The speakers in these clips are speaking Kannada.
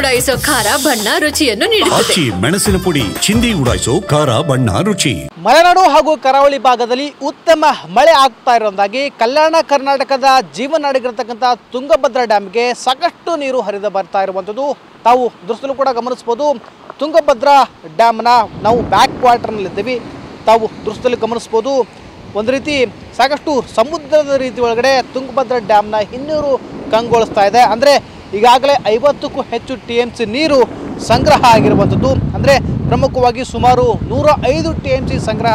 ಉಡಾಯಿಸೋ ಖಾರ ಬಣ್ಣ ರುಚಿಯನ್ನು ನೀಡುತ್ತದೆ. ಮೆಣಸಿನ ಪುಡಿ ಚಿಂದಿ ಉಡಾಯಿಸೋ ಖಾರ ಬಣ್ಣ ರುಚಿ. ಮಲೆನಾಡು ಹಾಗೂ ಕರಾವಳಿ ಭಾಗದಲ್ಲಿ ಉತ್ತಮ ಮಳೆ ಆಗ್ತಾ ಇರೋದಾಗಿ ಕಲ್ಯಾಣ ಕರ್ನಾಟಕದ ಜೀವನಾಡಿಗಿರತಕ್ಕಂಥ ತುಂಗಭದ್ರಾ ಡ್ಯಾಮ್ಗೆ ಸಾಕಷ್ಟು ನೀರು ಹರಿದು ಬರ್ತಾ ಇರುವಂಥದ್ದು ತಾವು ದೃಶ್ಯದಲ್ಲೂ ಕೂಡ ಗಮನಿಸಬಹುದು. ತುಂಗಭದ್ರಾ ಡ್ಯಾಮ್ನ ನಾವು ಬ್ಯಾಕ್ ವಾಟರ್ನಲ್ಲಿದ್ದೀವಿ. ತಾವು ದೃಶ್ಯದಲ್ಲಿ ಗಮನಿಸ್ಬೋದು, ಒಂದು ರೀತಿ ಸಾಕಷ್ಟು ಸಮುದ್ರದ ರೀತಿ ಒಳಗಡೆ ತುಂಗಭದ್ರಾ ಡ್ಯಾಮ್ನ ಹಿನ್ನೀರು ಕಂಗೊಳಿಸ್ತಾ ಇದೆ. ಅಂದರೆ ಈಗಾಗಲೇ 50ಕ್ಕೂ ಹೆಚ್ಚು TMC ನೀರು ಸಂಗ್ರಹ ಆಗಿರುವಂಥದ್ದು. ಅಂದರೆ ಪ್ರಮುಖವಾಗಿ ಸುಮಾರು 105 TMC ಸಂಗ್ರಹ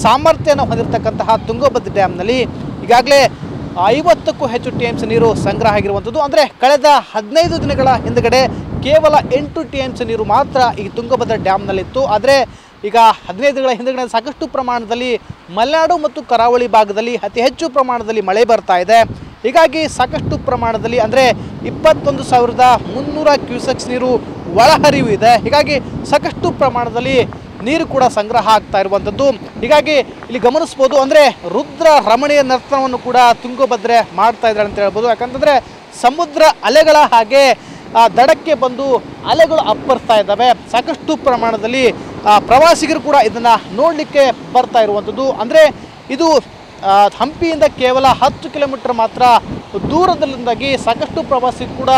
ಸಾಮರ್ಥ್ಯನ ಹೊಂದಿರತಕ್ಕಂತಹ ತುಂಗಭದ್ರಾ ಡ್ಯಾಮ್ನಲ್ಲಿ ಈಗಾಗಲೇ 50ಕ್ಕೂ ಹೆಚ್ಚು TMC ನೀರು ಸಂಗ್ರಹ ಆಗಿರುವಂಥದ್ದು. ಅಂದರೆ ಕಳೆದ 15 ದಿನಗಳ ಹಿಂದುಗಡೆ ಕೇವಲ 8 TMC ನೀರು ಮಾತ್ರ ಈ ತುಂಗಭದ್ರಾ ಡ್ಯಾಮ್ನಲ್ಲಿತ್ತು. ಆದರೆ ಈಗ 15 ದಿನಗಳ ಹಿಂದುಗಡೆ ಸಾಕಷ್ಟು ಪ್ರಮಾಣದಲ್ಲಿ ಮಲೆನಾಡು ಮತ್ತು ಕರಾವಳಿ ಭಾಗದಲ್ಲಿ ಅತಿ ಹೆಚ್ಚು ಪ್ರಮಾಣದಲ್ಲಿ ಮಳೆ ಬರ್ತಾ ಇದೆ. ಹೀಗಾಗಿ ಸಾಕಷ್ಟು ಪ್ರಮಾಣದಲ್ಲಿ ಅಂದರೆ 21,300 ಕ್ಯೂಸೆಕ್ಸ್ ನೀರು ಒಳಹರಿವು ಇದೆ. ಹೀಗಾಗಿ ಸಾಕಷ್ಟು ಪ್ರಮಾಣದಲ್ಲಿ ನೀರು ಕೂಡ ಸಂಗ್ರಹ ಆಗ್ತಾ ಇರುವಂಥದ್ದು. ಹೀಗಾಗಿ ಇಲ್ಲಿ ಗಮನಿಸ್ಬೋದು, ಅಂದರೆ ರುದ್ರ ರಮಣೀಯ ನರ್ತನವನ್ನು ಕೂಡ ತುಂಗಭದ್ರೆ ಮಾಡ್ತಾ ಇದ್ದಾರೆ ಅಂತ ಹೇಳ್ಬೋದು. ಯಾಕಂತಂದರೆ ಸಮುದ್ರ ಅಲೆಗಳ ಹಾಗೆ ದಡಕ್ಕೆ ಬಂದು ಅಲೆಗಳು ಅಪ್ಪರ್ತಾ ಇದ್ದಾವೆ. ಸಾಕಷ್ಟು ಪ್ರಮಾಣದಲ್ಲಿ ಪ್ರವಾಸಿಗರು ಕೂಡ ಇದನ್ನು ನೋಡಲಿಕ್ಕೆ ಬರ್ತಾ ಇರುವಂಥದ್ದು. ಅಂದರೆ ಇದು ಹಂಪಿಯಿಂದ ಕೇವಲ 10 ಕಿಲೋಮೀಟರ್ ಮಾತ್ರ ದೂರದಲ್ಲಿಂದಾಗಿ ಸಾಕಷ್ಟು ಪ್ರವಾಸಿಗರು ಕೂಡ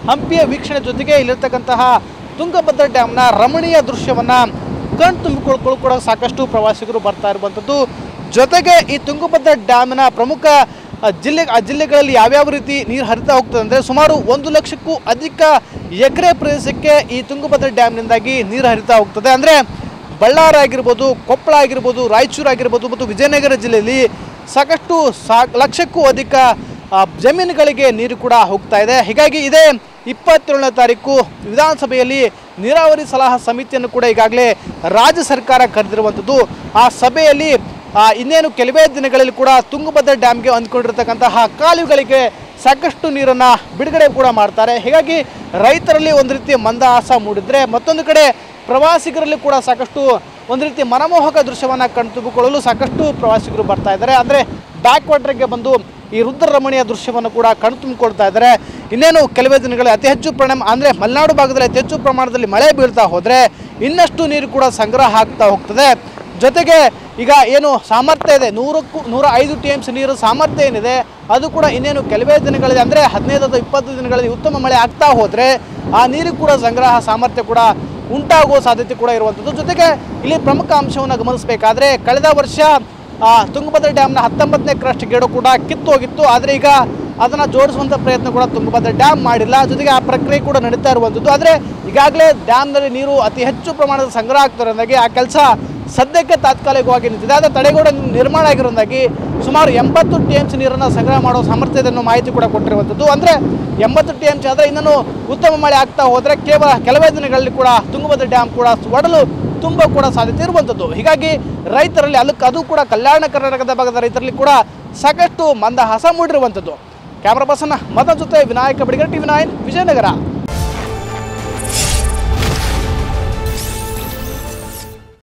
ಹಂಪಿಯ ವೀಕ್ಷಣೆ ಜೊತೆಗೆ ಇಲ್ಲಿರ್ತಕ್ಕಂತಹ ತುಂಗಭದ್ರಾ ಡ್ಯಾಮ್ನ ರಮಣೀಯ ದೃಶ್ಯವನ್ನು ಕಣ್ ತುಂಬಿಕೊಳ್ಳಲು ಕೂಡ ಸಾಕಷ್ಟು ಪ್ರವಾಸಿಗರು ಬರ್ತಾ ಇರುವಂಥದ್ದು. ಜೊತೆಗೆ ಈ ತುಂಗಭದ್ರಾ ಡ್ಯಾಮಿನ ಪ್ರಮುಖ ಜಿಲ್ಲೆಗಳಲ್ಲಿ ಯಾವ್ಯಾವ ರೀತಿ ನೀರು ಹರಿತಾ ಹೋಗ್ತದೆ ಅಂದರೆ ಸುಮಾರು 1 ಲಕ್ಷಕ್ಕೂ ಅಧಿಕ ಎಕರೆ ಪ್ರದೇಶಕ್ಕೆ ಈ ತುಂಗಭದ್ರಾ ಡ್ಯಾಮ್ನಿಂದಾಗಿ ನೀರು ಹರಿತಾ ಹೋಗ್ತದೆ. ಅಂದರೆ ಬಳ್ಳಾರಿ ಆಗಿರ್ಬೋದು, ಕೊಪ್ಪಳ ಆಗಿರ್ಬೋದು, ರಾಯಚೂರು ಆಗಿರ್ಬೋದು ಮತ್ತು ವಿಜಯನಗರ ಜಿಲ್ಲೆಯಲ್ಲಿ ಸಾಕಷ್ಟು ಲಕ್ಷಕ್ಕೂ ಅಧಿಕ ಜಮೀನುಗಳಿಗೆ ನೀರು ಕೂಡ ಹೋಗ್ತಾ ಇದೆ. ಹೀಗಾಗಿ ಇದೇ 27ನೇ ತಾರೀಕು ವಿಧಾನಸಭೆಯಲ್ಲಿ ನೀರಾವರಿ ಸಲಹಾ ಸಮಿತಿಯನ್ನು ಕೂಡ ಈಗಾಗಲೇ ರಾಜ್ಯ ಸರ್ಕಾರ ಕರೆದಿರುವಂಥದ್ದು. ಆ ಸಭೆಯಲ್ಲಿ ಇನ್ನೇನು ಕೆಲವೇ ದಿನಗಳಲ್ಲಿ ಕೂಡ ತುಂಗಭದ್ರಾ ಡ್ಯಾಮ್ಗೆ ಹೊಂದ್ಕೊಂಡಿರ್ತಕ್ಕಂತಹ ಕಾಲುವೆಗಳಿಗೆ ಸಾಕಷ್ಟು ನೀರನ್ನು ಬಿಡುಗಡೆ ಕೂಡ ಮಾಡ್ತಾರೆ. ಹೀಗಾಗಿ ರೈತರಲ್ಲಿ ಒಂದು ರೀತಿ ಮಂದಹಾಸ ಮೂಡಿದರೆ, ಮತ್ತೊಂದು ಕಡೆ ಪ್ರವಾಸಿಗರಲ್ಲಿ ಕೂಡ ಸಾಕಷ್ಟು ಒಂದು ರೀತಿ ಮನಮೋಹಕ ದೃಶ್ಯವನ್ನು ಕಣ್ತುಂಬಿಕೊಳ್ಳಲು ಸಾಕಷ್ಟು ಪ್ರವಾಸಿಗರು ಬರ್ತಾ ಇದ್ದಾರೆ. ಅಂದರೆ ಬ್ಯಾಕ್ ವಾಟರ್ಗೆ ಬಂದು ಈ ರುದ್ರ ರಮಣೀಯ ದೃಶ್ಯವನ್ನು ಕೂಡ ಕಣ್ತುಂಬಿಕೊಳ್ತಾ ಇದ್ದಾರೆ. ಇನ್ನೇನು ಕೆಲವೇ ದಿನಗಳಲ್ಲಿ ಅತಿ ಹೆಚ್ಚು ಅಂದರೆ ಮಲೆನಾಡು ಭಾಗದಲ್ಲಿ ಅತಿ ಹೆಚ್ಚು ಪ್ರಮಾಣದಲ್ಲಿ ಮಳೆ ಬೀಳ್ತಾ ಹೋದರೆ ಇನ್ನಷ್ಟು ನೀರು ಕೂಡ ಸಂಗ್ರಹ ಆಗ್ತಾ ಹೋಗ್ತದೆ. ಜೊತೆಗೆ ಈಗ ಏನು ಸಾಮರ್ಥ್ಯ ಇದೆ 105 TMC ನೀರು ಸಾಮರ್ಥ್ಯ ಏನಿದೆ ಅದು ಕೂಡ ಇನ್ನೇನು ಕೆಲವೇ ದಿನಗಳಲ್ಲಿ ಅಂದರೆ 15-20 ದಿನಗಳಲ್ಲಿ ಉತ್ತಮ ಮಳೆ ಆಗ್ತಾ ಹೋದರೆ ಆ ನೀರು ಕೂಡ ಸಂಗ್ರಹ ಸಾಮರ್ಥ್ಯ ಕೂಡ ಉಂಟಾಗುವ ಸಾಧ್ಯತೆ ಕೂಡ ಇರುವಂಥದ್ದು. ಜೊತೆಗೆ ಇಲ್ಲಿ ಪ್ರಮುಖ ಅಂಶವನ್ನು ಗಮನಿಸಬೇಕಾದ್ರೆ ಕಳೆದ ವರ್ಷ ತುಂಗಭದ್ರಾ ಡ್ಯಾಮ್ನ 19ನೇ ಕ್ರಸ್ಟ್ ಗೇಡು ಕೂಡ ಕಿತ್ತೋಗಿತ್ತು. ಆದರೆ ಈಗ ಅದನ್ನು ಜೋಡಿಸುವಂಥ ಪ್ರಯತ್ನ ಕೂಡ ತುಂಗಭದ್ರಾ ಡ್ಯಾಮ್ ಮಾಡಿಲ್ಲ. ಜೊತೆಗೆ ಆ ಪ್ರಕ್ರಿಯೆ ಕೂಡ ನಡೀತಾ ಇರುವಂಥದ್ದು. ಆದರೆ ಈಗಾಗಲೇ ಡ್ಯಾಮ್ನಲ್ಲಿ ನೀರು ಅತಿ ಹೆಚ್ಚು ಪ್ರಮಾಣದ ಸಂಗ್ರಹ ಆಗ್ತಿರೋದಾಗಿ ಆ ಕೆಲಸ ಸದ್ಯಕ್ಕೆ ತಾತ್ಕಾಲಿಕವಾಗಿ ನಿಂತಿದೆ. ಆದರೆ ತಡೆಗೋಡೆ ನಿರ್ಮಾಣ ಆಗಿರೋದಾಗಿ ಸುಮಾರು 80 TMC ನೀರನ್ನು ಸಂಗ್ರಹ ಮಾಡೋ ಸಾಮರ್ಥ್ಯ ಇದೆ ಅನ್ನೋ ಮಾಹಿತಿ ಕೂಡ ಕೊಟ್ಟಿರುವಂಥದ್ದು. ಅಂದರೆ 80 TMC ಆದರೆ ಇನ್ನೂ ಉತ್ತಮ ಮಳೆ ಆಗ್ತಾ ಹೋದರೆ ಕೇವಲ ಕೆಲವೇ ದಿನಗಳಲ್ಲಿ ಕೂಡ ತುಂಗಭದ್ರಾ ಡ್ಯಾಮ್ ಕೂಡ ಒಡಲು ತುಂಬ ಕೂಡ ಸಾಧ್ಯತೆ ಇರುವಂಥದ್ದು. ಹೀಗಾಗಿ ರೈತರಲ್ಲಿ ಅದು ಕೂಡ ಕಲ್ಯಾಣ ಕರ್ನಾಟಕದ ಭಾಗದ ರೈತರಲ್ಲಿ ಕೂಡ ಸಾಕಷ್ಟು ಮಂದಹಾಸ ಮೂಡಿರುವಂಥದ್ದು. ಕ್ಯಾಮ್ರಾ ಪರ್ಸನ್ ಮತನ ಜೊತೆ ವಿನಾಯಕ ಬಿಡಿಗರ, TV9 ವಿಜಯನಗರ.